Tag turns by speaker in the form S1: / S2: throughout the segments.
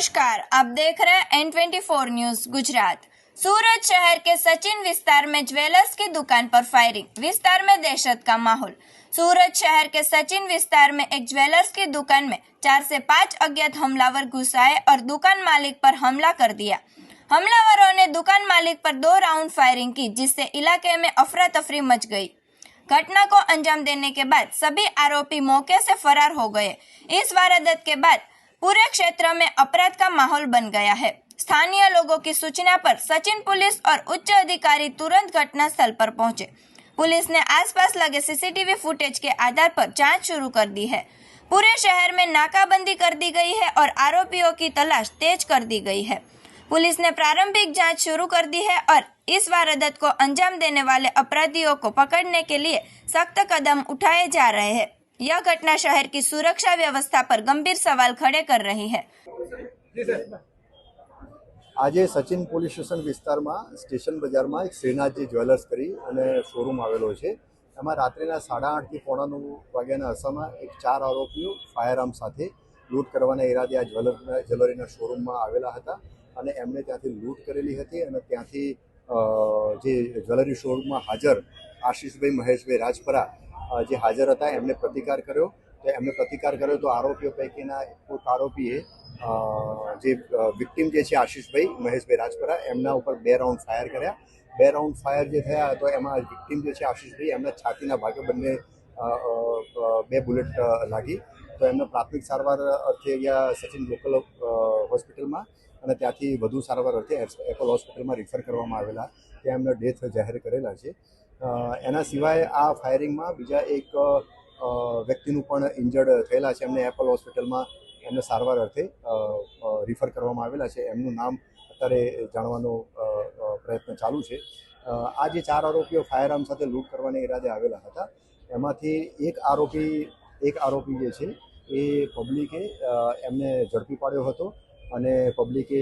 S1: नमस्कार, आप देख रहे हैं N24 न्यूज गुजरात। सूरत शहर के सचिन विस्तार में ज्वेलर्स की दुकान पर फायरिंग, विस्तार में दहशत का माहौल। सूरत शहर के सचिन विस्तार में एक ज्वेलर्स की दुकान में 4 से 5 अज्ञात हमलावर घुस आए और दुकान मालिक पर हमला कर दिया। हमलावरों ने दुकान मालिक पर 2 राउंड फायरिंग की, जिससे इलाके में अफरा तफरी मच गई। घटना को अंजाम देने के बाद सभी आरोपी मौके से फरार हो गए। इस वारदात के बाद पूरे क्षेत्र में अपराध का माहौल बन गया है। स्थानीय लोगों की सूचना पर सचिन पुलिस और उच्च अधिकारी तुरंत घटना स्थल पर पहुंचे। पुलिस ने आसपास लगे सीसीटीवी फुटेज के आधार पर जांच शुरू कर दी है। पूरे शहर में नाकाबंदी कर दी गई है और आरोपियों की तलाश तेज कर दी गई है। पुलिस ने प्रारंभिक जांच शुरू कर दी है और इस वारदात को अंजाम देने वाले अपराधियों को पकड़ने के लिए सख्त कदम उठाए जा रहे हैं। यह घटना शहर की सुरक्षा व्यवस्था पर गंभीर सवाल खड़े कर रही है।
S2: आज सचिन पोलीस स्टेशन विस्तार में स्टेशन बजार में एक श्रीनाथजी ज्वेलर्स करी शोरूम आवेलो छे। एमां रात्रिना 8:30 થી 9:45 वाग्याना अरसामां एक 4 आरोपीओ फायरआर्म साथे लूंट करवाना इरादे आ ज्वेलरीना शोरूममां आवेला हता અને એમણે ત્યાંથી લૂંટ કરેલી હતી અને ત્યાંથી જે જ્વેલરી શોરૂમમાં હાજર આશીષભાઈ મહેશભાઈ રાજપરા જે હાજર હતા એમને પ્રતિકાર કર્યો। તો એમને પ્રતિકાર કર્યો તો આરોપીઓ પૈકીના એક આરોપીએ જે વિક્ટિમ જે છે આશીષભાઈ મહેશભાઈ રાજપરા એમના ઉપર 2 રાઉન્ડ ફાયર કર્યા। 2 રાઉન્ડ ફાયર જે થયા તો એમાં વિક્ટિમ જે છે આશીષભાઈ એમના છાતીના ભાગે બંને 2 બુલેટ લાગી। તો એમને પ્રાથમિક સારવાર અર્થે અહીંયા સચિન લોકલ હોસ્પિટલમાં અને ત્યાંથી વધુ સારવાર અર્થે એપલ હોસ્પિટલમાં રિફર કરવામાં આવેલા, ત્યાં એમને ડેથ જાહેર કરેલા છે। એના સિવાય આ ફાયરિંગમાં બીજા એક વ્યક્તિનું પણ ઇન્જર્ડ થયેલા છે, એમને એપલ હોસ્પિટલમાં એમને સારવાર અર્થે રિફર કરવામાં આવેલા છે। એમનું નામ અત્યારે જાણવાનો પ્રયત્ન ચાલુ છે। આ જે 4 આરોપીઓ ફાયરઆર્મ સાથે લૂંટ કરવાના ઈરાદે આવેલા હતા એમાંથી એક આરોપી જે છે એ પબ્લિકે એમને ઝડપી પાડ્યો હતો અને પબ્લિકે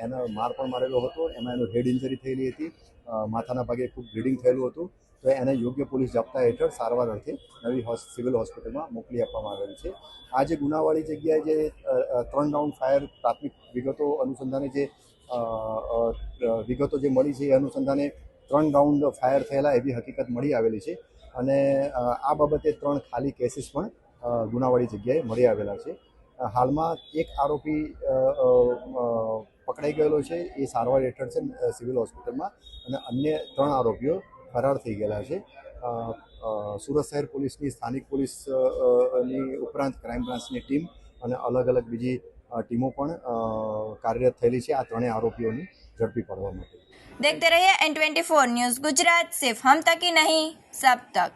S2: એનો માર પણ મારેલો હતો। એમાં એનો હેડ ઇન્જરી થયેલી હતી, માથાના ભાગે ખૂબ બ્લીડિંગ થયેલું હતું। તો એને યોગ્ય પોલીસ જાપ્તા હેઠળ સારવાર અર્થે નવી સિવિલ હોસ્પિટલમાં મોકલી આપવામાં આવેલી છે। આ જે ગુનાવાળી જગ્યાએ જે 3 રાઉન્ડ ફાયર પ્રાથમિક વિગતો અનુસંધાને જે મળી છે એ અનુસંધાને 3 રાઉન્ડ ફાયર થયેલા એવી હકીકત મળી આવેલી છે અને આ બાબતે 3 ખાલી કેસીસ પણ ગુનાવાળી જગ્યાએ મળી આવેલા છે। હાલમાં એક આરોપી પકડાઈ ગયેલો છે, એ સારવાર હેઠળ છે સિવિલ હોસ્પિટલમાં અને અન્ય 3 આરોપીઓ ફરાર થઈ ગયેલા છે। સુરત શહેર પોલીસની સ્થાનિક પોલીસની ઉપરાંત ક્રાઇમ બ્રાન્ચની ટીમ અને અલગ અલગ બીજી ટીમો પણ કાર્યરત થયેલી છે આ 3 આરોપીઓને ઝડપી પાડવા માટે।
S1: देखते रहिए N24 न्यूज गुजरात, सिर्फ हम तक ही नहीं सब तक।